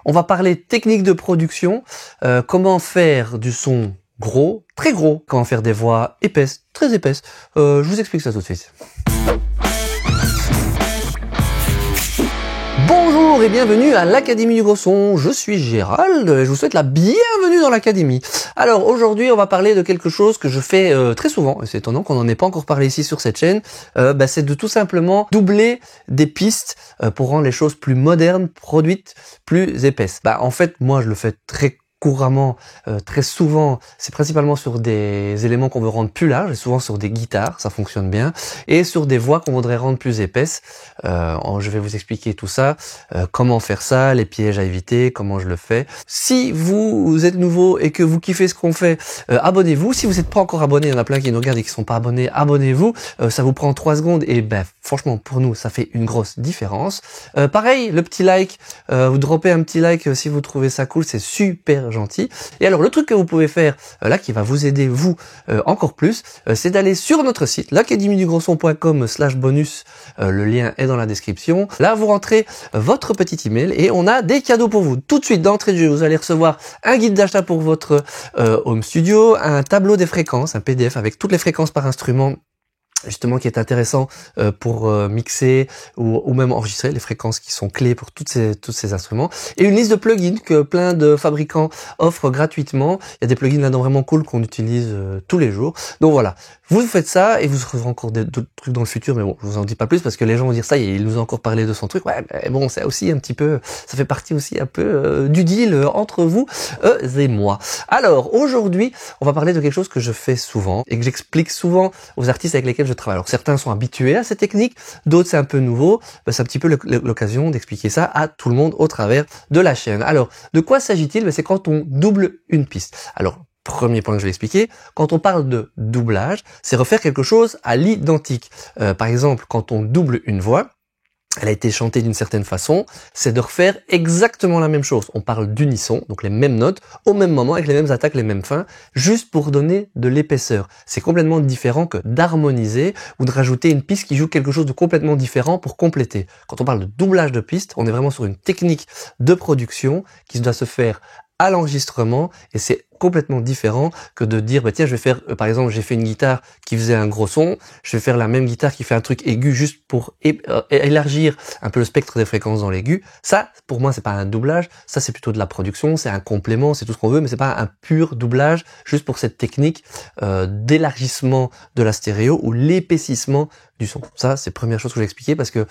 On va parler technique de production, comment faire du son gros, très gros, comment faire des voix épaisses, très épaisses. Je vous explique ça tout de suite. Bonjour et bienvenue à l'Académie du Gros Son, je suis Gérald et je vous souhaite la bienvenue dans l'Académie. Alors aujourd'hui on va parler de quelque chose que je fais très souvent, et c'est étonnant qu'on n'en ait pas encore parlé ici sur cette chaîne, c'est de tout simplement doubler des pistes pour rendre les choses plus modernes, produites, plus épaisses. En fait moi je le fais très couramment, très souvent, c'est principalement sur des éléments qu'on veut rendre plus larges, et souvent sur des guitares, ça fonctionne bien, et sur des voix qu'on voudrait rendre plus épaisses. Je vais vous expliquer tout ça, comment faire ça, les pièges à éviter, comment je le fais. Si vous êtes nouveau et que vous kiffez ce qu'on fait, abonnez-vous. Si vous n'êtes pas encore abonné, il y en a plein qui nous regardent et qui sont pas abonnés, abonnez-vous. Ça vous prend 3 secondes et franchement pour nous ça fait une grosse différence. Pareil, le petit like, vous droppez un petit like si vous trouvez ça cool, c'est super gentil. Et alors le truc que vous pouvez faire là qui va vous aider vous encore plus, c'est d'aller sur notre site l'academiedugrosson.com/bonus, le lien est dans la description. Là vous rentrez votre petit email et on a des cadeaux pour vous. Tout de suite d'entrée de jeu, vous allez recevoir un guide d'achat pour votre home studio, un tableau des fréquences, un PDF avec toutes les fréquences par instrument, justement qui est intéressant pour mixer ou même enregistrer les fréquences qui sont clés pour tous ces instruments, et une liste de plugins que plein de fabricants offrent gratuitement. Il y a des plugins là-dedans vraiment cool qu'on utilise tous les jours. Donc voilà, vous faites ça et vous recevrez encore d'autres trucs dans le futur, mais bon, je vous en dis pas plus parce que les gens vont dire ça et il nous a encore parlé de son truc. Ouais, mais bon, c'est aussi un petit peu, ça fait partie aussi un peu du deal entre vous et moi. Alors aujourd'hui, on va parler de quelque chose que je fais souvent et que j'explique souvent aux artistes avec lesquels je travaille. Alors certains sont habitués à ces techniques, d'autres c'est un peu nouveau. C'est un petit peu l'occasion d'expliquer ça à tout le monde au travers de la chaîne. Alors de quoi s'agit-il? C'est quand on double une piste. Alors premier point que je vais expliquer, quand on parle de doublage, c'est refaire quelque chose à l'identique. Par exemple, quand on double une voix, elle a été chantée d'une certaine façon, c'est de refaire exactement la même chose. On parle d'unisson, donc les mêmes notes, au même moment, avec les mêmes attaques, les mêmes fins, juste pour donner de l'épaisseur. C'est complètement différent que d'harmoniser ou de rajouter une piste qui joue quelque chose de complètement différent pour compléter. Quand on parle de doublage de piste, on est vraiment sur une technique de production qui doit se faire à l'enregistrement, et c'est complètement différent que de dire tiens je vais faire par exemple j'ai fait une guitare qui faisait un gros son, je vais faire la même guitare qui fait un truc aigu juste pour élargir un peu le spectre des fréquences dans l'aigu. Ça pour moi c'est pas un doublage, ça c'est plutôt de la production, c'est un complément, c'est tout ce qu'on veut, mais c'est pas un pur doublage juste pour cette technique d'élargissement de la stéréo ou l'épaississement du son. Ça c'est la première chose que j'ai expliqué parce que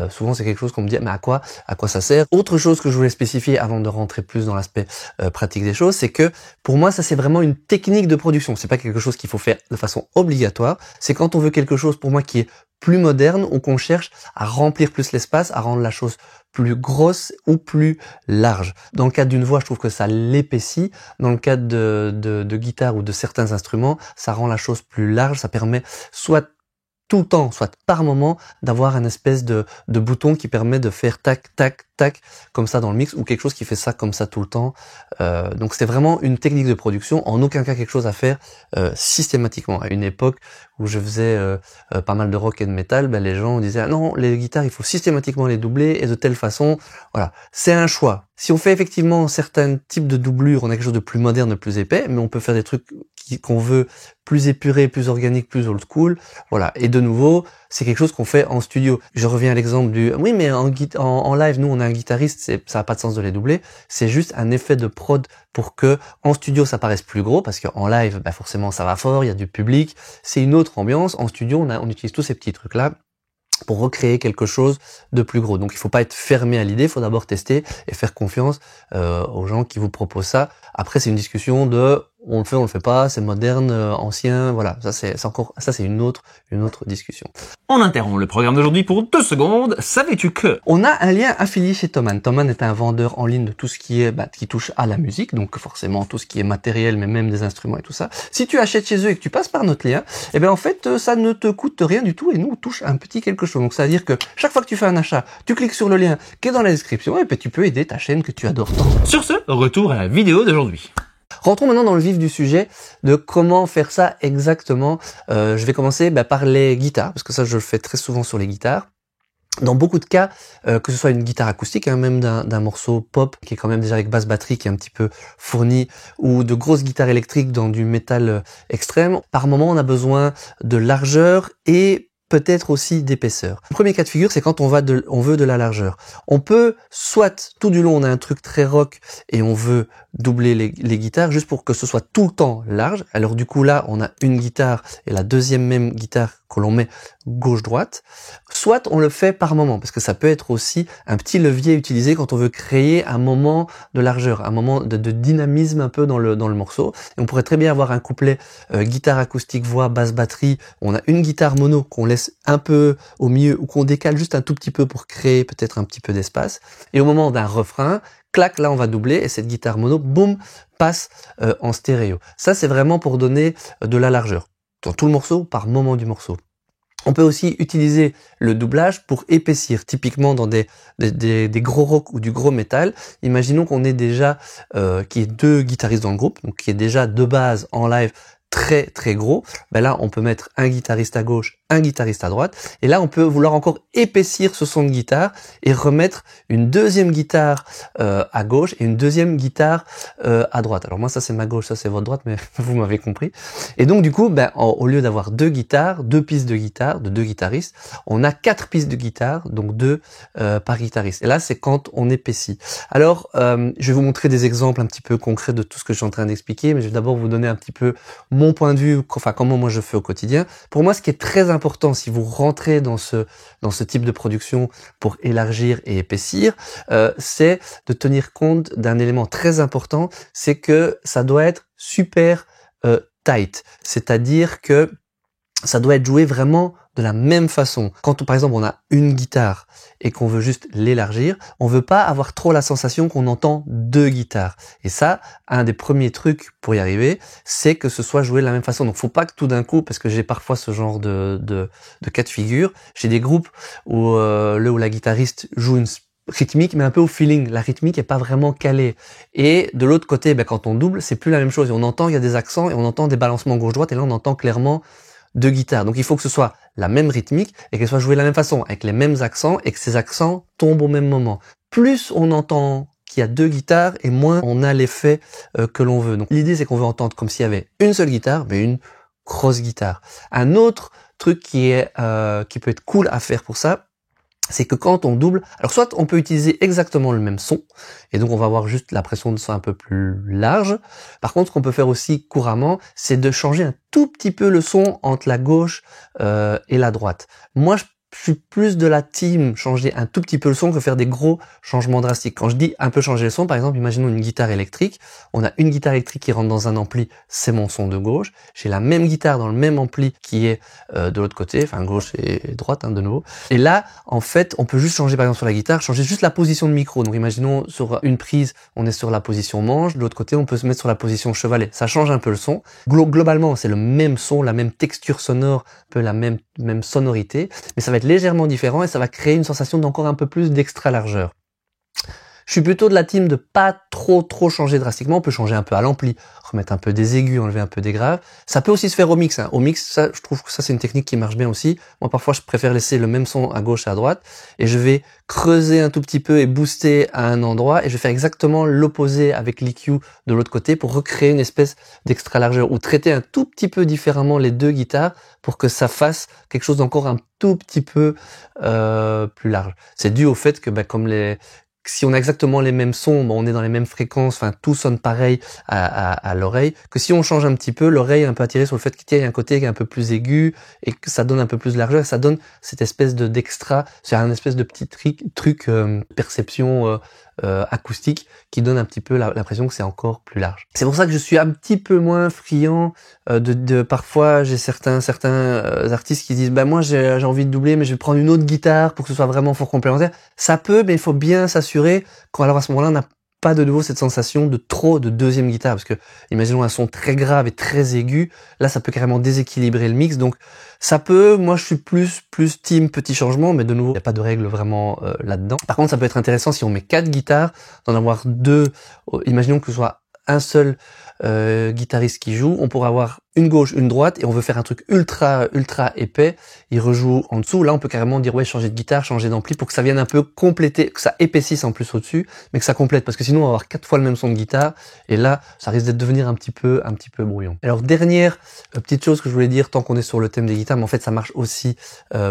souvent c'est quelque chose qu'on me dit mais à quoi ça sert. Autre chose que je voulais spécifier avant de rentrer plus dans l'aspect pratique des choses, c'est que pour moi, ça c'est vraiment une technique de production. C'est pas quelque chose qu'il faut faire de façon obligatoire. C'est quand on veut quelque chose, pour moi, qui est plus moderne ou qu'on cherche à remplir plus l'espace, à rendre la chose plus grosse ou plus large. Dans le cadre d'une voix, je trouve que ça l'épaissit. Dans le cadre de guitare ou de certains instruments, ça rend la chose plus large. Ça permet soit tout le temps, soit par moment, d'avoir un espèce de bouton qui permet de faire tac, tac, tac, comme ça dans le mix, ou quelque chose qui fait ça comme ça tout le temps. Donc c'est vraiment une technique de production, en aucun cas quelque chose à faire systématiquement. À une époque où je faisais pas mal de rock et de métal, les gens disaient ah non, les guitares il faut systématiquement les doubler et de telle façon. Voilà, c'est un choix. Si on fait effectivement certains types de doublures, on a quelque chose de plus moderne, de plus épais, mais on peut faire des trucs qu'on veut plus épurés, plus organiques, plus old school. Voilà. Et de nouveau, c'est quelque chose qu'on fait en studio. Je reviens à l'exemple du oui, mais en live, nous on a un guitariste, ça n'a pas de sens de les doubler. C'est juste un effet de prod pour que en studio ça paraisse plus gros, parce qu'en live, forcément ça va fort, il y a du public, c'est une autre ambiance. En studio, on utilise tous ces petits trucs là pour recréer quelque chose de plus gros. Donc il faut pas être fermé à l'idée, il faut d'abord tester et faire confiance aux gens qui vous proposent ça. Après c'est une discussion de on le fait, on le fait pas, c'est moderne, ancien, voilà, ça c'est une autre discussion. On interrompt le programme d'aujourd'hui pour 2 secondes. Savais-tu que on a un lien affilié chez Thomann. Thomann est un vendeur en ligne de tout ce qui est qui touche à la musique, donc forcément tout ce qui est matériel, mais même des instruments et tout ça. Si tu achètes chez eux et que tu passes par notre lien, en fait ça ne te coûte rien du tout et nous on touche un petit quelque chose. Donc ça veut dire que chaque fois que tu fais un achat, tu cliques sur le lien qui est dans la description et puis tu peux aider ta chaîne que tu adores tant. Sur ce, retour à la vidéo d'aujourd'hui. Rentrons maintenant dans le vif du sujet de comment faire ça exactement. Je vais commencer par les guitares, parce que ça je le fais très souvent sur les guitares. Dans beaucoup de cas, que ce soit une guitare acoustique, hein, même d'un morceau pop qui est quand même déjà avec basse batterie qui est un petit peu fourni, ou de grosses guitares électriques dans du métal extrême, par moment on a besoin de largeur et peut-être aussi d'épaisseur. Le premier cas de figure, c'est quand on veut de la largeur. On peut, soit tout du long on a un truc très rock et on veut doubler les guitares juste pour que ce soit tout le temps large. Alors du coup là, on a une guitare et la deuxième même guitare que l'on met gauche-droite. Soit on le fait par moment, parce que ça peut être aussi un petit levier utilisé quand on veut créer un moment de largeur, un moment de dynamisme un peu dans le morceau. Et on pourrait très bien avoir un couplet guitare acoustique, voix, basse, batterie. On a une guitare mono qu'on laisse un peu au milieu ou qu'on décale juste un tout petit peu pour créer peut-être un petit peu d'espace. Et au moment d'un refrain, clac, là on va doubler et cette guitare mono, boum, passe en stéréo. Ça c'est vraiment pour donner de la largeur dans tout le morceau, par moment du morceau. On peut aussi utiliser le doublage pour épaissir, typiquement dans des gros rock ou du gros métal. Imaginons qu'on ait déjà qu'il y ait deux guitaristes dans le groupe, donc qui est déjà de base en live très très gros. Ben là, on peut mettre un guitariste à gauche, un guitariste à droite, et là on peut vouloir encore épaissir ce son de guitare et remettre une deuxième guitare à gauche et une deuxième guitare à droite. Alors moi ça c'est ma gauche, ça c'est votre droite, mais vous m'avez compris. Et donc du coup, ben, au lieu d'avoir deux guitares, deux pistes de guitare de deux guitaristes, on a quatre pistes de guitare, donc deux par guitariste. Et là c'est quand on épaissit. Alors je vais vous montrer des exemples un petit peu concrets de tout ce que je suis en train d'expliquer, mais je vais d'abord vous donner un petit peu mon point de vue, enfin comment moi je fais au quotidien. Pour moi, ce qui est très important si vous rentrez dans ce type de production pour élargir et épaissir, c'est de tenir compte d'un élément très important, c'est que ça doit être super tight, c'est-à-dire que ça doit être joué vraiment de la même façon. Quand par exemple on a une guitare et qu'on veut juste l'élargir, on veut pas avoir trop la sensation qu'on entend deux guitares. Et ça, un des premiers trucs pour y arriver, c'est que ce soit joué de la même façon. Donc faut pas que tout d'un coup, parce que j'ai parfois ce genre de cas de figure, j'ai des groupes où où la guitariste joue une rythmique mais un peu au feeling, la rythmique est pas vraiment calée, et de l'autre côté ben, quand on double c'est plus la même chose, et on entend il y a des accents et on entend des balancements gauche-droite, et là on entend clairement deux guitares. Donc il faut que ce soit la même rythmique et qu'elle soit jouée de la même façon, avec les mêmes accents, et que ces accents tombent au même moment. Plus on entend qu'il y a deux guitares et moins on a l'effet que l'on veut. Donc l'idée c'est qu'on veut entendre comme s'il y avait une seule guitare, mais une grosse guitare. Un autre truc qui peut être cool à faire pour ça, c'est que quand on double, alors soit on peut utiliser exactement le même son, et donc on va avoir juste la pression de son un peu plus large. Par contre, ce qu'on peut faire aussi couramment, c'est de changer un tout petit peu le son entre la gauche et la droite. Moi, je suis plus de la team changer un tout petit peu le son que faire des gros changements drastiques. Quand je dis un peu changer le son, par exemple, imaginons une guitare électrique. On a une guitare électrique qui rentre dans un ampli, c'est mon son de gauche. J'ai la même guitare dans le même ampli qui est de l'autre côté, enfin gauche et droite hein, de nouveau. Et là, en fait, on peut juste changer, par exemple sur la guitare, changer juste la position de micro. Donc imaginons sur une prise, on est sur la position manche, de l'autre côté, on peut se mettre sur la position chevalet. Ça change un peu le son. Globalement, c'est le même son, la même texture sonore, un peu la même sonorité, mais ça va être légèrement différent et ça va créer une sensation d'encore un peu plus d'extra largeur. Je suis plutôt de la team de pas trop changer drastiquement. On peut changer un peu à l'ampli, remettre un peu des aigus, enlever un peu des graves. Ça peut aussi se faire au mix. Au mix, ça, je trouve que ça c'est une technique qui marche bien aussi. Moi parfois je préfère laisser le même son à gauche et à droite, et je vais creuser un tout petit peu et booster à un endroit, et je vais faire exactement l'opposé avec l'EQ de l'autre côté pour recréer une espèce d'extra largeur, ou traiter un tout petit peu différemment les deux guitares pour que ça fasse quelque chose d'encore un tout petit peu plus large. C'est dû au fait que si on a exactement les mêmes sons, on est dans les mêmes fréquences, enfin tout sonne pareil à l'oreille, que si on change un petit peu, l'oreille est un peu attirée sur le fait qu'il y a un côté qui est un peu plus aigu et que ça donne un peu plus de largeur, et ça donne cette espèce d'extra, c'est un espèce de petit truc perception acoustique qui donne un petit peu l'impression que c'est encore plus large. C'est pour ça que je suis un petit peu moins friand parfois j'ai certains artistes qui disent moi j'ai envie de doubler mais je vais prendre une autre guitare pour que ce soit vraiment fort complémentaire. Ça peut, mais il faut bien s'assurer alors à ce moment-là on n'a pas de nouveau cette sensation de trop de deuxième guitare, parce que imaginons un son très grave et très aigu, là ça peut carrément déséquilibrer le mix. Donc ça peut, moi je suis plus team petit changement, mais de nouveau il n'y a pas de règle vraiment là-dedans. Par contre ça peut être intéressant si on met 4 guitares d'en avoir deux. Imaginons que ce soit un seul guitariste qui joue, on pourrait avoir une gauche, une droite, et on veut faire un truc ultra épais, il rejoue en dessous. Là, on peut carrément dire, ouais, changer de guitare, changer d'ampli, pour que ça vienne un peu compléter, que ça épaississe en plus au-dessus, mais que ça complète, parce que sinon, on va avoir 4 fois le même son de guitare, et là, ça risque de devenir un petit peu brouillon. Alors, dernière petite chose que je voulais dire, tant qu'on est sur le thème des guitares, mais en fait, ça marche aussi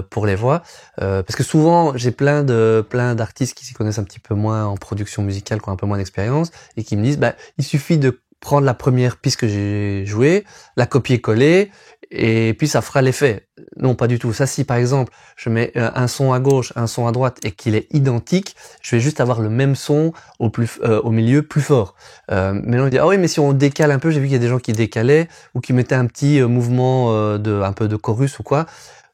pour les voix, parce que souvent, j'ai plein d'artistes qui s'y connaissent un petit peu moins en production musicale, qui ont un peu moins d'expérience, et qui me disent, bah, il suffit de prendre la première piste que j'ai jouée, la copier-coller, et puis ça fera l'effet. Non, pas du tout. Ça, si par exemple, je mets un son à gauche, un son à droite, et qu'il est identique, je vais juste avoir le même son au milieu plus fort. Mais là, on dit, ah oui, mais si on décale un peu, j'ai vu qu'il y a des gens qui décalaient, ou qui mettaient un petit mouvement un peu de chorus ou quoi.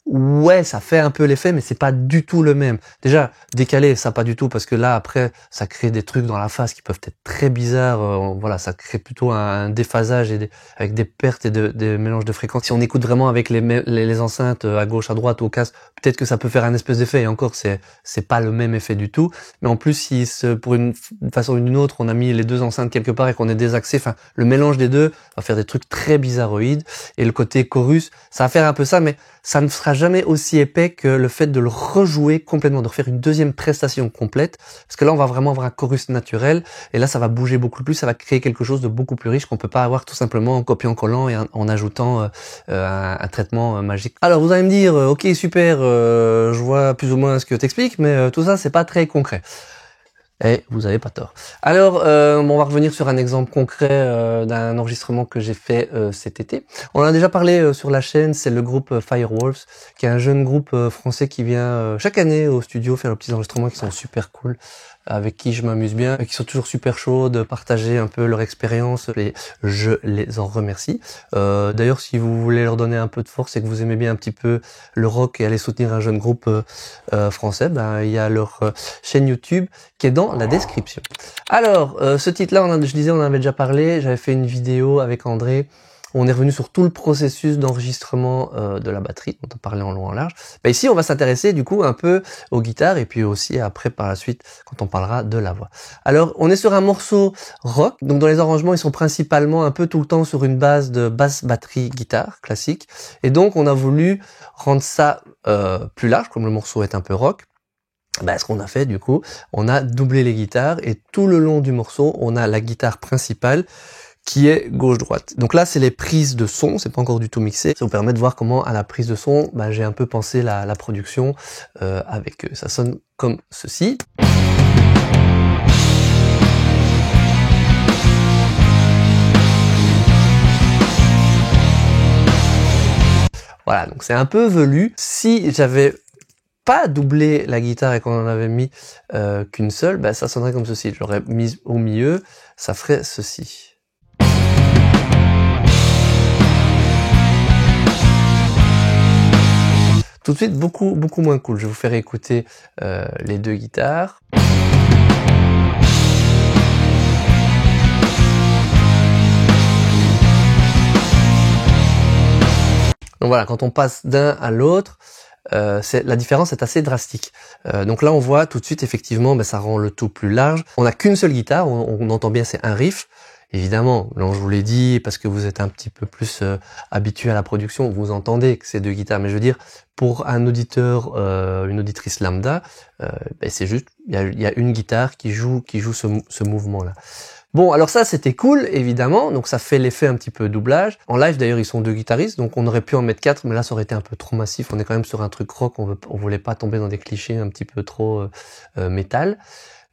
Ouais, ça fait un peu l'effet, mais c'est pas du tout le même. Déjà, décaler, ça pas du tout, parce que là, après, ça crée des trucs dans la face qui peuvent être très bizarres. Voilà, ça crée plutôt un déphasage avec des pertes et des mélanges de fréquences. Si on écoute vraiment avec les enceintes à gauche, à droite, au casque, peut-être que ça peut faire un espèce d'effet. Et encore, c'est pas le même effet du tout. Mais en plus, si pour une façon ou une autre, on a mis les deux enceintes quelque part et qu'on est désaxé, enfin, le mélange des deux va faire des trucs très bizarroïdes. Et le côté chorus, ça va faire un peu ça, mais ça ne sera jamais aussi épais que le fait de le rejouer complètement, de refaire une deuxième prestation complète, parce que là on va vraiment avoir un chorus naturel, et là ça va bouger beaucoup plus, ça va créer quelque chose de beaucoup plus riche qu'on peut pas avoir tout simplement en copiant-collant et en ajoutant un traitement magique. Alors vous allez me dire, ok super, je vois plus ou moins ce que t'expliques, mais tout ça c'est pas très concret. Et vous avez pas tort. Alors, on va revenir sur un exemple concret d'un enregistrement que j'ai fait cet été. On en a déjà parlé sur la chaîne, c'est le groupe Firewolves, qui est un jeune groupe français qui vient chaque année au studio faire des petits enregistrements qui sont super cool, avec qui je m'amuse bien, qui sont toujours super chauds de partager un peu leur expérience, et je les en remercie. D'ailleurs, si vous voulez leur donner un peu de force et que vous aimez bien un petit peu le rock et aller soutenir un jeune groupe français, ben il y a leur chaîne YouTube qui est dans la description. Alors, ce titre-là, je disais, on en avait déjà parlé, j'avais fait une vidéo avec André, on est revenu sur tout le processus d'enregistrement de la batterie, dont on parlait en long en large. Bah ici, on va s'intéresser du coup un peu aux guitares, et puis aussi après par la suite quand on parlera de la voix. Alors, on est sur un morceau rock, donc dans les arrangements, ils sont principalement un peu tout le temps sur une base de basse batterie guitare classique, et donc on a voulu rendre ça plus large, comme le morceau est un peu rock. Ben, ce qu'on a fait du coup, on a doublé les guitares, et tout le long du morceau, on a la guitare principale qui est gauche-droite. Donc là, c'est les prises de son, c'est pas encore du tout mixé. Ça vous permet de voir comment, à la prise de son, ben, j'ai un peu pensé la production avec eux. Ça sonne comme ceci. Voilà, donc c'est un peu velu. Si j'avais pas doublé la guitare et qu'on en avait mis qu'une seule, ben, ça sonnerait comme ceci. J'aurais mis au milieu, ça ferait ceci. Tout de suite, beaucoup moins cool. Je vais vous faire écouter les deux guitares. Donc voilà, quand on passe d'un à l'autre, la différence est assez drastique. Donc là, on voit tout de suite, effectivement, ben, ça rend le tout plus large. On n'a qu'une seule guitare, on entend bien, c'est un riff. Évidemment, là, je vous l'ai dit, parce que vous êtes un petit peu plus habitué à la production, vous entendez que c'est deux guitares. Mais je veux dire, pour un auditeur, une auditrice lambda, ben, c'est juste, il y a une guitare qui joue ce mouvement-là. Bon, alors ça, c'était cool, évidemment, donc ça fait l'effet un petit peu doublage. En live, d'ailleurs, ils sont deux guitaristes, donc on aurait pu en mettre 4, mais là, ça aurait été un peu trop massif. On est quand même sur un truc rock, on voulait pas tomber dans des clichés un petit peu trop métal.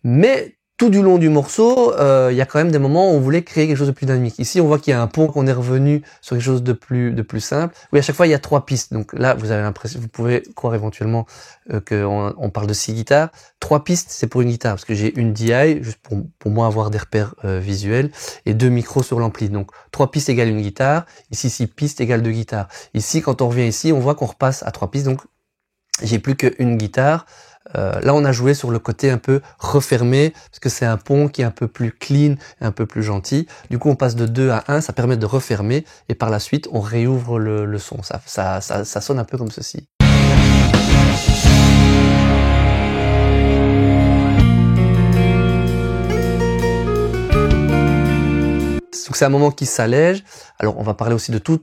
Mais tout du long du morceau, il y a quand même des moments où on voulait créer quelque chose de plus dynamique. Ici, on voit qu'il y a un pont, qu'on est revenu sur quelque chose de plus simple. Oui, à chaque fois, il y a 3 pistes. Donc là, vous avez l'impression, vous pouvez croire éventuellement qu'on parle de 6 guitares. 3 pistes, c'est pour une guitare, parce que j'ai une DI, juste pour moi avoir des repères visuels, et 2 micros sur l'ampli. Donc 3 pistes égale une guitare. Ici, 6 pistes égale 2 guitares. Ici, quand on revient ici, on voit qu'on repasse à 3 pistes. Donc j'ai plus qu'une guitare. Là, on a joué sur le côté un peu refermé, parce que c'est un pont qui est un peu plus clean, un peu plus gentil. Du coup, on passe de 2 à 1, ça permet de refermer, et par la suite, on réouvre le son. Ça sonne un peu comme ceci. Donc c'est un moment qui s'allège. Alors on va parler aussi de tout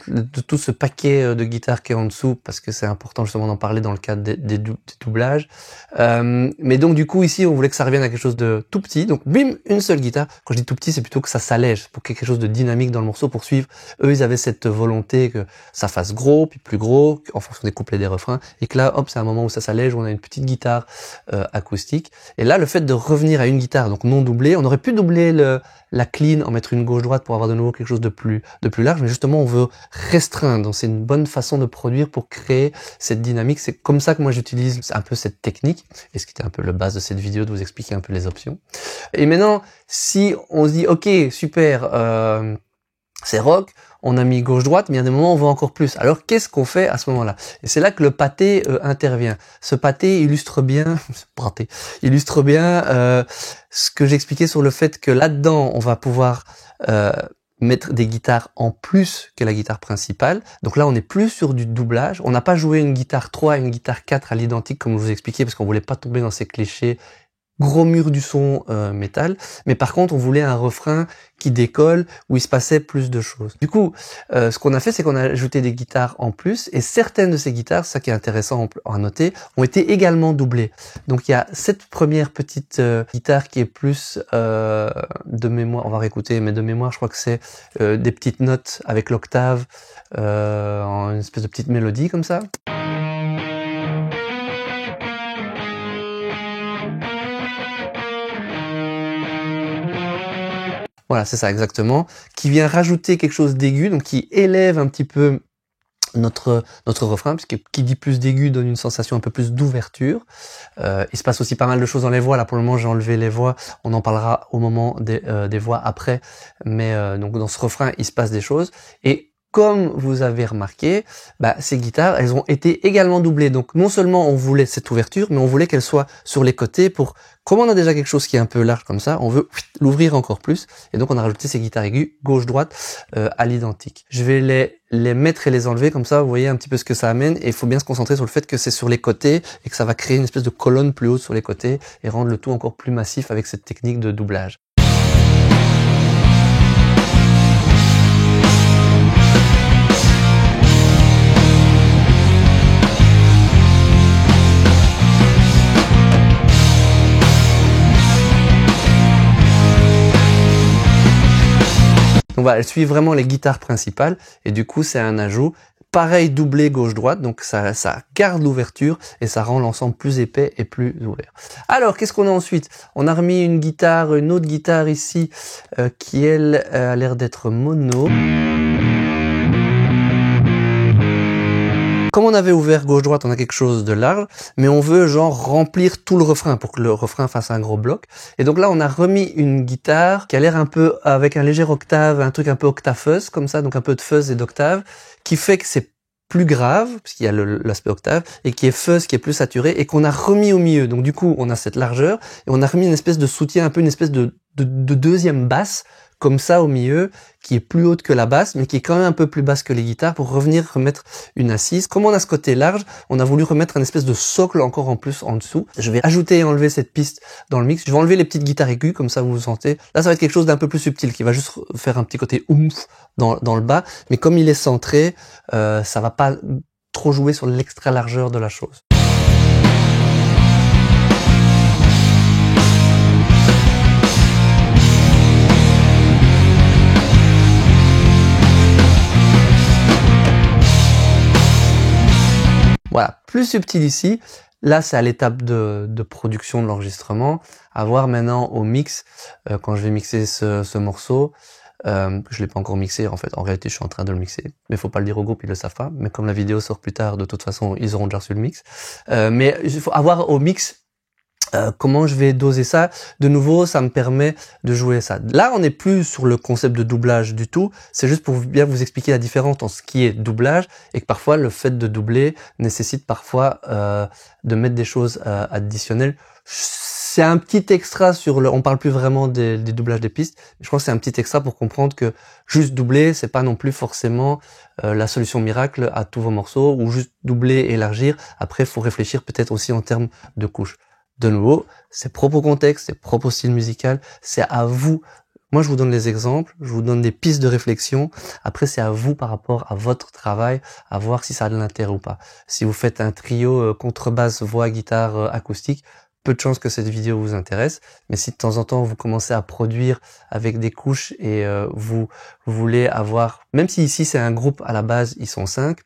ce paquet de guitares qui est en dessous, parce que c'est important justement d'en parler dans le cadre des doublages. Mais donc du coup ici on voulait que ça revienne à quelque chose de tout petit. Donc bim, une seule guitare. Quand je dis tout petit, c'est plutôt que ça s'allège, pour quelque chose de dynamique dans le morceau pour suivre. Eux ils avaient cette volonté que ça fasse gros, puis plus gros, en fonction des couplets et des refrains. Et que là, hop, c'est un moment où ça s'allège, où on a une petite guitare acoustique. Et là, le fait de revenir à une guitare, donc non doublée, on aurait pu doubler la clean, en mettre une gauche-droite pour avoir de nouveau quelque chose de plus large, mais justement on veut restreindre, donc c'est une bonne façon de produire pour créer cette dynamique. C'est comme ça que moi j'utilise un peu cette technique, et ce qui était un peu le base de cette vidéo, de vous expliquer un peu les options. Et maintenant, si on se dit ok, super, c'est rock, on a mis gauche-droite, mais il y a des moments où on veut encore plus. Alors qu'est-ce qu'on fait à ce moment-là? Et c'est là que le pâté intervient. Ce pâté illustre bien, ce que j'expliquais sur le fait que là-dedans, on va pouvoir mettre des guitares en plus que la guitare principale. Donc là, on n'est plus sur du doublage. On n'a pas joué une guitare 3 et une guitare 4 à l'identique, comme je vous expliquais, parce qu'on voulait pas tomber dans ces clichés gros mur du son métal, mais par contre on voulait un refrain qui décolle, où il se passait plus de choses. Du coup, ce qu'on a fait, c'est qu'on a ajouté des guitares en plus, et certaines de ces guitares, ça qui est intéressant à noter, ont été également doublées. Donc il y a cette première petite guitare qui est plus de mémoire, on va réécouter, mais de mémoire je crois que c'est des petites notes avec l'octave, en une espèce de petite mélodie comme ça. Voilà, c'est ça exactement, qui vient rajouter quelque chose d'aigu, donc qui élève un petit peu notre refrain, puisque qui dit plus d'aigu donne une sensation un peu plus d'ouverture. Il se passe aussi pas mal de choses dans les voix. Là pour le moment j'ai enlevé les voix, on en parlera au moment des voix après, mais donc dans ce refrain il se passe des choses. Et comme vous avez remarqué, ces guitares, elles ont été également doublées. Donc non seulement on voulait cette ouverture, mais on voulait qu'elle soit sur les côtés pour, comme on a déjà quelque chose qui est un peu large comme ça, on veut l'ouvrir encore plus. Et donc on a rajouté ces guitares aiguës gauche-droite à l'identique. Je vais les mettre et les enlever, comme ça vous voyez un petit peu ce que ça amène. Et il faut bien se concentrer sur le fait que c'est sur les côtés et que ça va créer une espèce de colonne plus haute sur les côtés et rendre le tout encore plus massif avec cette technique de doublage. Donc voilà, elle suit vraiment les guitares principales et du coup c'est un ajout. Pareil, doublé gauche-droite, donc ça garde l'ouverture et ça rend l'ensemble plus épais et plus ouvert. Alors, qu'est-ce qu'on a ensuite? On a remis une autre guitare ici qui elle a l'air d'être mono. Comme on avait ouvert gauche-droite, on a quelque chose de large, mais on veut genre remplir tout le refrain pour que le refrain fasse un gros bloc. Et donc là, on a remis une guitare qui a l'air un peu avec un léger octave, un truc un peu octafuzz comme ça, donc un peu de fuzz et d'octave, qui fait que c'est plus grave, parce qu'il y a l'aspect octave, et qui est fuzz, qui est plus saturé, et qu'on a remis au milieu. Donc du coup, on a cette largeur, et on a remis une espèce de soutien, un peu une espèce de deuxième basse, comme ça au milieu, qui est plus haute que la basse, mais qui est quand même un peu plus basse que les guitares, pour remettre une assise. Comme on a ce côté large, on a voulu remettre un espèce de socle encore en plus en dessous. Je vais ajouter et enlever cette piste dans le mix. Je vais enlever les petites guitares aiguës, comme ça vous sentez. Là, ça va être quelque chose d'un peu plus subtil, qui va juste faire un petit côté oomph dans le bas. Mais comme il est centré, ça va pas trop jouer sur l'extra largeur de la chose. Voilà, plus subtil ici. Là, c'est à l'étape de production de l'enregistrement. À voir maintenant au mix, quand je vais mixer ce morceau. Je l'ai pas encore mixé, en fait. En réalité, je suis en train de le mixer. Mais faut pas le dire au groupe, ils le savent pas. Mais comme la vidéo sort plus tard, de toute façon, ils auront déjà reçu le mix. Mais il faut avoir au mix comment je vais doser ça. De nouveau, ça me permet de jouer ça. Là, on n'est plus sur le concept de doublage du tout. C'est juste pour bien vous expliquer la différence entre ce qui est doublage et que parfois, le fait de doubler nécessite parfois de mettre des choses additionnelles. C'est un petit extra on parle plus vraiment des doublages des pistes. Je crois que c'est un petit extra pour comprendre que juste doubler, c'est pas non plus forcément la solution miracle à tous vos morceaux, ou juste doubler et élargir. Après, il faut réfléchir peut-être aussi en termes de couches. De nouveau, c'est propre au contexte, c'est propre au style musical, c'est à vous Moi, je vous donne les exemples, je vous donne des pistes de réflexion. Après, c'est à vous, par rapport à votre travail, à voir si ça a de l'intérêt ou pas. Si vous faites un trio contrebasse, voix, guitare, acoustique, peu de chances que cette vidéo vous intéresse. Mais si de temps en temps, vous commencez à produire avec des couches et vous voulez avoir... Même si ici, c'est un groupe, à la base, ils sont 5,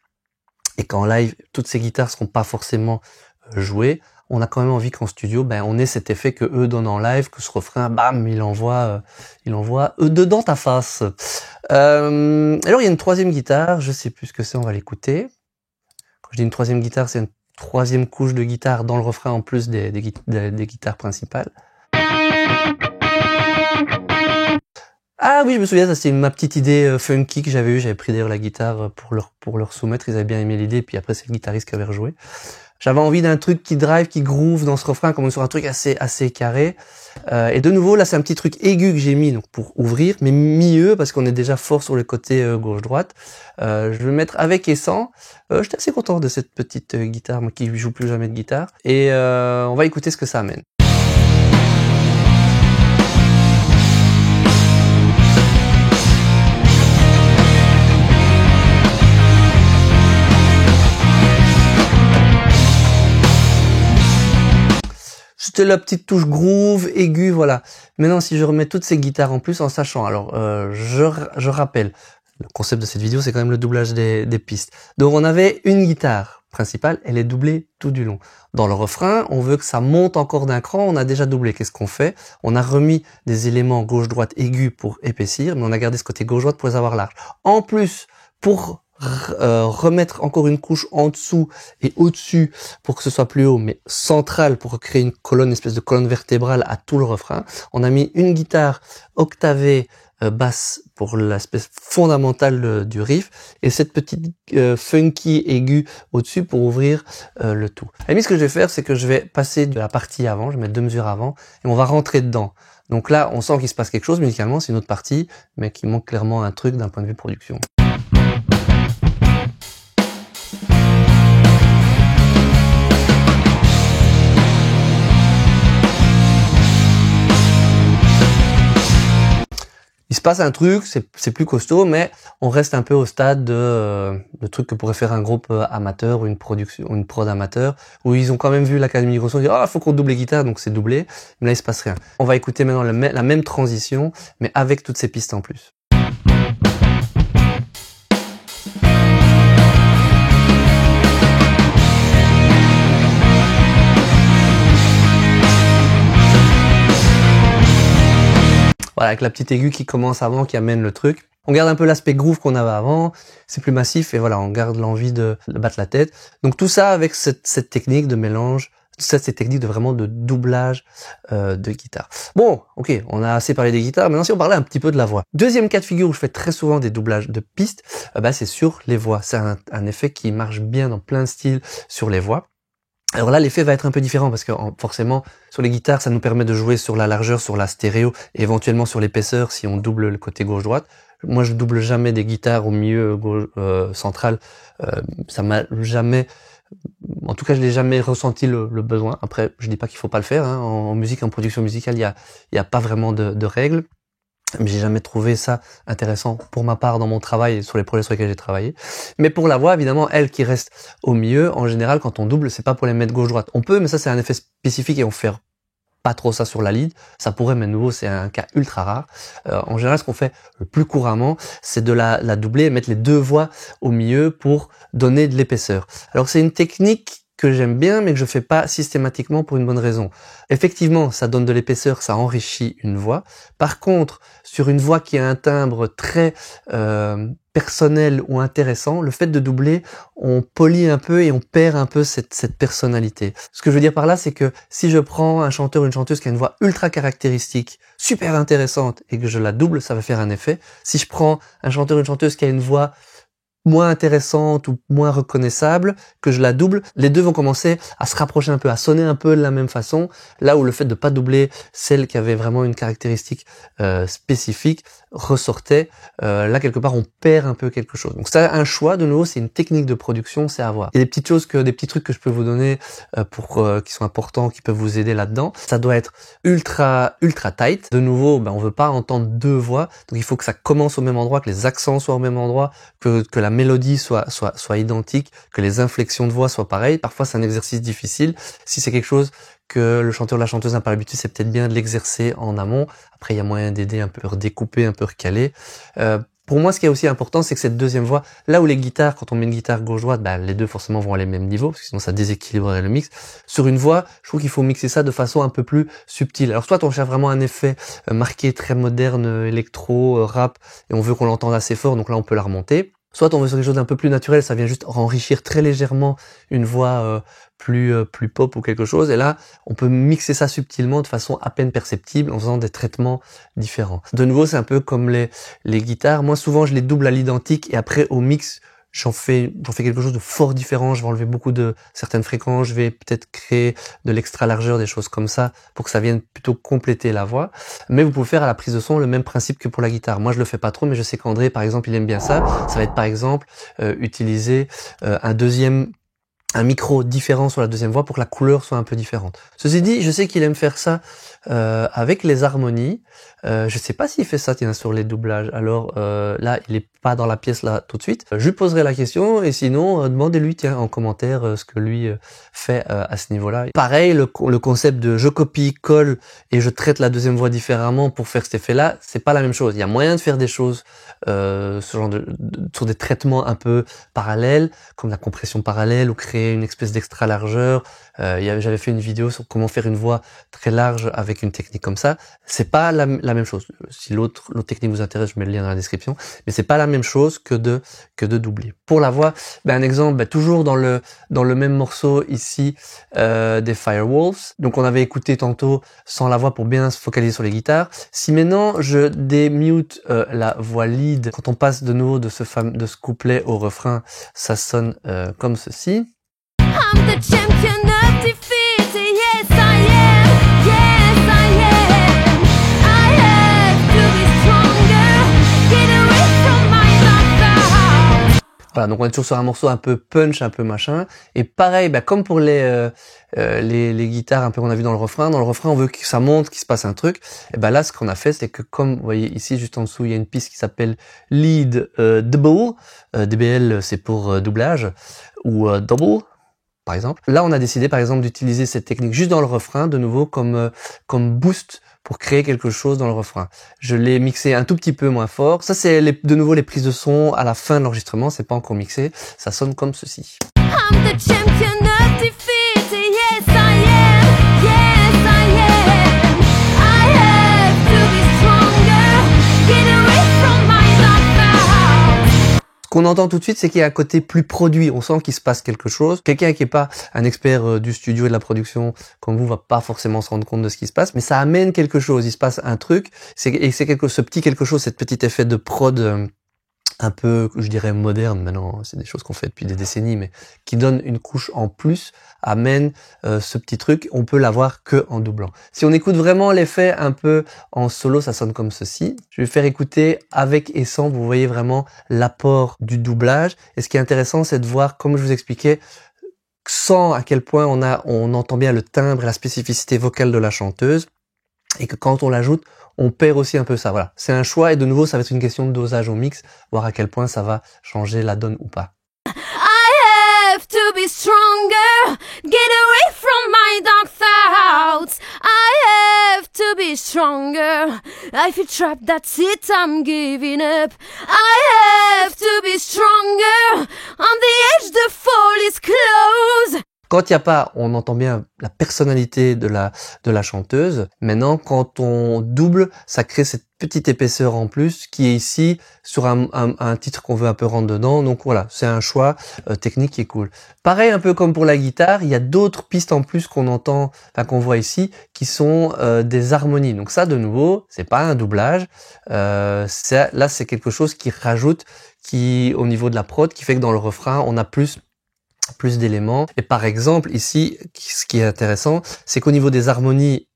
et qu'en live, toutes ces guitares seront pas forcément jouées, on a quand même envie qu'en studio, on ait cet effet que eux donnent en live, que ce refrain, bam, il envoie dedans ta face. Alors il y a une troisième guitare, je sais plus ce que c'est, on va l'écouter. Quand je dis une troisième guitare, c'est une troisième couche de guitare dans le refrain en plus des guitares principales. Ah oui, je me souviens, ça c'était ma petite idée funky que j'avais eue. J'avais pris d'ailleurs la guitare pour leur soumettre, ils avaient bien aimé l'idée, puis après c'est le guitariste qui avait rejoué. J'avais envie d'un truc qui drive, qui groove dans ce refrain, comme sur un truc assez carré. Et de nouveau, là, c'est un petit truc aigu que j'ai mis donc pour ouvrir, mais milieu, parce qu'on est déjà fort sur le côté gauche-droite. Je vais le mettre avec et sans. J'étais assez content de cette petite guitare, moi qui joue plus jamais de guitare. Et on va écouter ce que ça amène. C'était la petite touche groove, aiguë, voilà. Maintenant, si je remets toutes ces guitares en plus, en sachant, alors je rappelle, le concept de cette vidéo, c'est quand même le doublage des pistes. Donc on avait une guitare principale, elle est doublée tout du long. Dans le refrain, on veut que ça monte encore d'un cran, on a déjà doublé. Qu'est-ce qu'on fait? On a remis des éléments gauche-droite aigus pour épaissir, mais on a gardé ce côté gauche-droite pour les avoir larges. En plus, pour remettre encore une couche en dessous et au-dessus pour que ce soit plus haut, mais central pour créer une colonne, une espèce de colonne vertébrale à tout le refrain. On a mis une guitare octavée basse pour l'aspect fondamental du riff et cette petite funky aiguë au-dessus pour ouvrir le tout. Et ce que je vais faire, c'est que je vais passer de la partie avant, je vais mettre 2 mesures avant et on va rentrer dedans. Donc là, on sent qu'il se passe quelque chose musicalement, c'est une autre partie, mais qui manque clairement un truc d'un point de vue production. Il se passe un truc, c'est plus costaud, mais on reste un peu au stade de trucs que pourrait faire un groupe amateur ou une production, une prod amateur, où ils ont quand même vu l'Académie Microson et dire faut qu'on double les guitares, donc c'est doublé. Mais là il se passe rien. On va écouter maintenant la même transition, mais avec toutes ces pistes en plus. Voilà, avec la petite aiguë qui commence avant, qui amène le truc. On garde un peu l'aspect groove qu'on avait avant, c'est plus massif et voilà, on garde l'envie de battre la tête. Donc tout ça avec cette technique de mélange, tout ça, cette technique de vraiment de doublage de guitare. Bon, ok, on a assez parlé des guitares, maintenant si on parlait un petit peu de la voix. Deuxième cas de figure où je fais très souvent des doublages de pistes, c'est sur les voix. C'est un effet qui marche bien dans plein de styles sur les voix. Alors là, l'effet va être un peu différent parce que forcément, sur les guitares, ça nous permet de jouer sur la largeur, sur la stéréo et éventuellement sur l'épaisseur si on double le côté gauche-droite. Moi, je double jamais des guitares au milieu gauche, central. Ça m'a jamais... En tout cas, je n'ai jamais ressenti le besoin. Après, je dis pas qu'il faut pas le faire. Hein. En musique, en production musicale, il y a pas vraiment de règles. Mais j'ai jamais trouvé ça intéressant pour ma part dans mon travail et sur les projets sur lesquels j'ai travaillé. Mais pour la voix, évidemment, elle qui reste au milieu, en général, quand on double, c'est pas pour les mettre gauche-droite. On peut, mais ça, c'est un effet spécifique et on fait pas trop ça sur la lead. Ça pourrait, mais de nouveau, c'est un cas ultra rare. En général, ce qu'on fait le plus couramment, c'est de la doubler et mettre les deux voix au milieu pour donner de l'épaisseur. Alors, c'est une technique que j'aime bien, mais que je fais pas systématiquement pour une bonne raison. Effectivement, ça donne de l'épaisseur, ça enrichit une voix. Par contre, sur une voix qui a un timbre très personnel ou intéressant, le fait de doubler, on polit un peu et on perd un peu cette personnalité. Ce que je veux dire par là, c'est que si je prends un chanteur ou une chanteuse qui a une voix ultra caractéristique, super intéressante, et que je la double, ça va faire un effet. Si je prends un chanteur ou une chanteuse qui a une voix moins intéressante ou moins reconnaissable, que je la double, les deux vont commencer à se rapprocher un peu, à sonner un peu de la même façon, là où le fait de pas doubler celle qui avait vraiment une caractéristique spécifique ressortait, là quelque part on perd un peu quelque chose. Donc c'est un choix, de nouveau c'est une technique de production, c'est à voir. Il y a des petites choses, des petits trucs que je peux vous donner qui sont importants, qui peuvent vous aider là-dedans. Ça doit être ultra tight. De nouveau, on veut pas entendre deux voix, donc il faut que ça commence au même endroit, que les accents soient au même endroit, que la mélodie soit identique, que les inflexions de voix soient pareilles. Parfois c'est un exercice difficile. Si c'est quelque chose que le chanteur ou la chanteuse n'a pas l'habitude, c'est peut-être bien de l'exercer en amont. Après, il y a moyen d'aider un peu, redécouper, un peu recaler. Pour moi, ce qui est aussi important, c'est que cette deuxième voix, là où les guitares, quand on met une guitare gauche-droite, les deux forcément vont à les mêmes niveaux, parce que sinon ça déséquilibrerait le mix. Sur une voix, je trouve qu'il faut mixer ça de façon un peu plus subtile. Alors soit on cherche vraiment un effet marqué très moderne, électro, rap, et on veut qu'on l'entende assez fort, donc là on peut la remonter. Soit on veut sur quelque chose d'un peu plus naturel, ça vient juste enrichir très légèrement une voix plus pop ou quelque chose. Et là, on peut mixer ça subtilement de façon à peine perceptible en faisant des traitements différents. De nouveau, c'est un peu comme les guitares. Moi, souvent, je les double à l'identique et après, au mix, j'en fais quelque chose de fort différent. Je vais enlever beaucoup de certaines fréquences. Je vais peut-être créer de l'extra largeur, des choses comme ça pour que ça vienne plutôt compléter la voix. Mais vous pouvez faire à la prise de son le même principe que pour la guitare. Moi, je le fais pas trop, mais je sais qu'André, par exemple, il aime bien ça. Ça va être, par exemple, utiliser un micro différent sur la deuxième voix pour que la couleur soit un peu différente. Ceci dit, je sais qu'il aime faire ça avec les harmonies. Je sais pas s'il fait ça sur les doublages. Alors là, il est pas dans la pièce là tout de suite. Je lui poserai la question et sinon, demandez-lui en commentaire ce que lui fait à ce niveau-là. Pareil, le concept de je copie, colle et je traite la deuxième voix différemment pour faire cet effet-là, c'est pas la même chose. Il y a moyen de faire des choses sur des traitements un peu parallèles, comme la compression parallèle ou créer une espèce d'extra largeur. J'avais fait une vidéo sur comment faire une voix très large avec une technique comme ça. C'est pas la même chose. Si l'autre technique vous intéresse, je mets le lien dans la description. Mais c'est pas la même chose que de doubler. Pour la voix, un exemple, toujours dans le même morceau ici des Firewolves. Donc on avait écouté tantôt sans la voix pour bien se focaliser sur les guitares. Si maintenant je démute la voix lead, quand on passe de nouveau de ce couplet au refrain, ça sonne comme ceci. I'm the champion of defeat, yes I am, yes I am. I have to be stronger, get away from my knockout. Voilà, donc on est toujours sur un morceau un peu punch, un peu machin. Et pareil, comme pour les guitares un peu qu'on a vu dans le refrain on veut que ça monte, qu'il se passe un truc. Et là, ce qu'on a fait, c'est que comme vous voyez ici, juste en dessous, il y a une piste qui s'appelle lead double. DBL, c'est pour doublage, ou double, par exemple. Là, on a décidé, par exemple, d'utiliser cette technique juste dans le refrain, de nouveau, comme boost pour créer quelque chose dans le refrain. Je l'ai mixé un tout petit peu moins fort. Ça, c'est de nouveau les prises de son à la fin de l'enregistrement. C'est pas encore mixé. Ça sonne comme ceci. I'm the champion of defeat, yes I am, yes I am. I have to be stronger, get away from my knockout. Ce qu'on entend tout de suite, c'est qu'il y a un côté plus produit. On sent qu'il se passe quelque chose. Quelqu'un qui est pas un expert du studio et de la production comme vous va pas forcément se rendre compte de ce qui se passe, mais ça amène quelque chose. Il se passe un truc. Ce petit quelque chose, cet petit effet de prod un peu, je dirais, moderne. Maintenant, c'est des choses qu'on fait depuis des décennies, mais qui donne une couche en plus, amène ce petit truc. On peut l'avoir que en doublant. Si on écoute vraiment l'effet un peu en solo, ça sonne comme ceci. Je vais faire écouter avec et sans. Vous voyez vraiment l'apport du doublage. Et ce qui est intéressant, c'est de voir, comme je vous expliquais, sans à quel point on entend bien le timbre et la spécificité vocale de la chanteuse, et que quand on l'ajoute, on perd aussi un peu ça. Voilà, c'est un choix et de nouveau, ça va être une question de dosage au mix, voir à quel point ça va changer la donne ou pas. I have to be stronger, get away from my dark thoughts. I have to be stronger. I feel trapped, that's it, I'm giving up. I have to be stronger. On the edge, the fall is close. Quand il n'y a pas, on entend bien la personnalité de la chanteuse. Maintenant, quand on double, ça crée cette petite épaisseur en plus qui est ici sur un titre qu'on veut un peu rendre dedans. Donc voilà, c'est un choix technique qui est cool. Pareil, un peu comme pour la guitare, il y a d'autres pistes en plus qu'on entend, enfin qu'on voit ici, qui sont des harmonies. Donc ça, de nouveau, c'est pas un doublage. Là, c'est quelque chose qui rajoute, qui au niveau de la prod, qui fait que dans le refrain, on a plus d'éléments. Et par exemple, ici, ce qui est intéressant, c'est qu'au niveau des harmonies,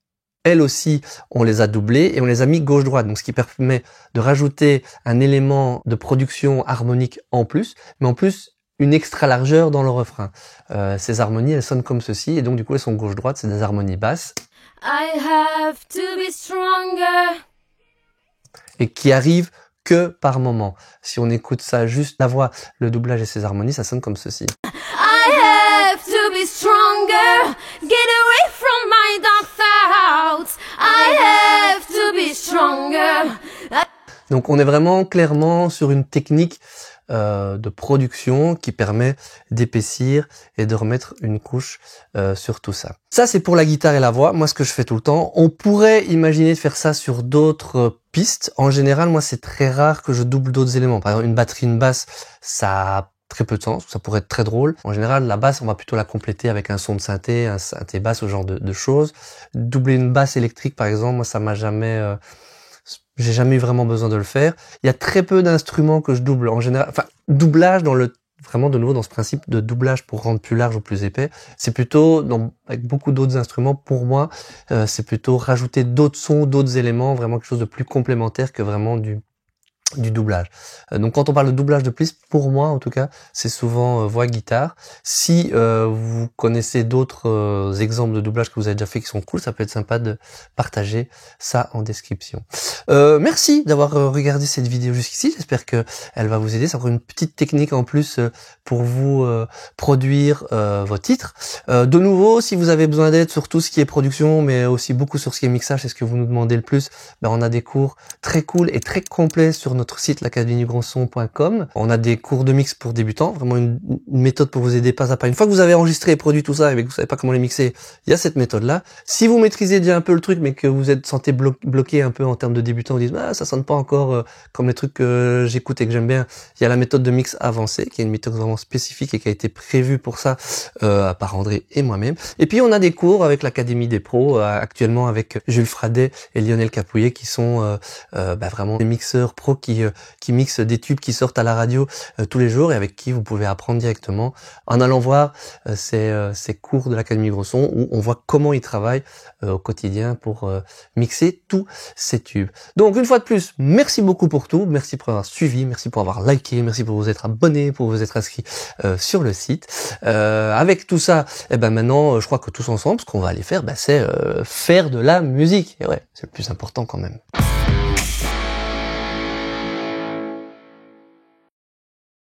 elles aussi, on les a doublées et on les a mis gauche-droite. Donc, ce qui permet de rajouter un élément de production harmonique en plus, mais en plus, une extra largeur dans le refrain. Ces harmonies, elles sonnent comme ceci et donc, du coup, elles sont gauche-droite. C'est des harmonies basses. I have to be stronger. Et qui arrivent que par moment. Si on écoute ça, juste la voix, le doublage et ses harmonies, ça sonne comme ceci. I have to be stronger. Get away from my dark thoughts. I have to be stronger. Donc on est vraiment clairement sur une technique de production qui permet d'épaissir et de remettre une couche sur tout ça. Ça c'est pour la guitare et la voix, moi ce que je fais tout le temps. On pourrait imaginer de faire ça sur d'autres pistes. En général, moi c'est très rare que je double d'autres éléments. Par exemple une batterie, une basse, ça a très peu de sens, ça pourrait être très drôle. En général, la basse, on va plutôt la compléter avec un son de synthé, un synthé basse, ce genre de choses. Doubler une basse électrique par exemple, moi ça m'a jamais... j'ai jamais eu vraiment besoin de le faire. Il y a très peu d'instruments que je double en général. Enfin, doublage vraiment de nouveau dans ce principe de doublage pour rendre plus large ou plus épais. C'est plutôt, avec beaucoup d'autres instruments, pour moi, c'est plutôt rajouter d'autres sons, d'autres éléments, vraiment quelque chose de plus complémentaire que vraiment du doublage. Donc quand on parle de doublage de piste, pour moi en tout cas, c'est souvent voix guitare. Si vous connaissez d'autres exemples de doublage que vous avez déjà fait qui sont cool, ça peut être sympa de partager ça en description. Merci d'avoir regardé cette vidéo jusqu'ici, j'espère que elle va vous aider. C'est encore une petite technique en plus pour vous produire vos titres. De nouveau, si vous avez besoin d'aide sur tout ce qui est production, mais aussi beaucoup sur ce qui est mixage, c'est ce que vous nous demandez le plus, ben on a des cours très cool et très complets sur notre site l'academiedugrandson.com. On a des cours de mix pour débutants, vraiment une méthode pour vous aider pas à pas. Une fois que vous avez enregistré et produit tout ça et que vous savez pas comment les mixer, il y a cette méthode-là. Si vous maîtrisez déjà un peu le truc, mais que vous êtes sentez bloqué un peu en termes de débutant, vous dites ça sonne pas encore comme les trucs que j'écoute et que j'aime bien, il y a la méthode de mix avancée, qui est une méthode vraiment spécifique et qui a été prévue pour ça par André et moi-même. Et puis on a des cours avec l'Académie des pros, actuellement avec Jules Fradet et Lionel Capouillet, qui sont vraiment des mixeurs pros qui mixent des tubes qui sortent à la radio tous les jours et avec qui vous pouvez apprendre directement en allant voir ces cours de l'Académie Grosson où on voit comment ils travaillent au quotidien pour mixer tous ces tubes. Donc une fois de plus, merci beaucoup pour tout, merci pour avoir suivi, merci pour avoir liké, merci pour vous être abonné, pour vous être inscrit sur le site. Avec tout ça, maintenant je crois que tous ensemble, ce qu'on va aller faire, c'est faire de la musique. Et ouais, c'est le plus important quand même.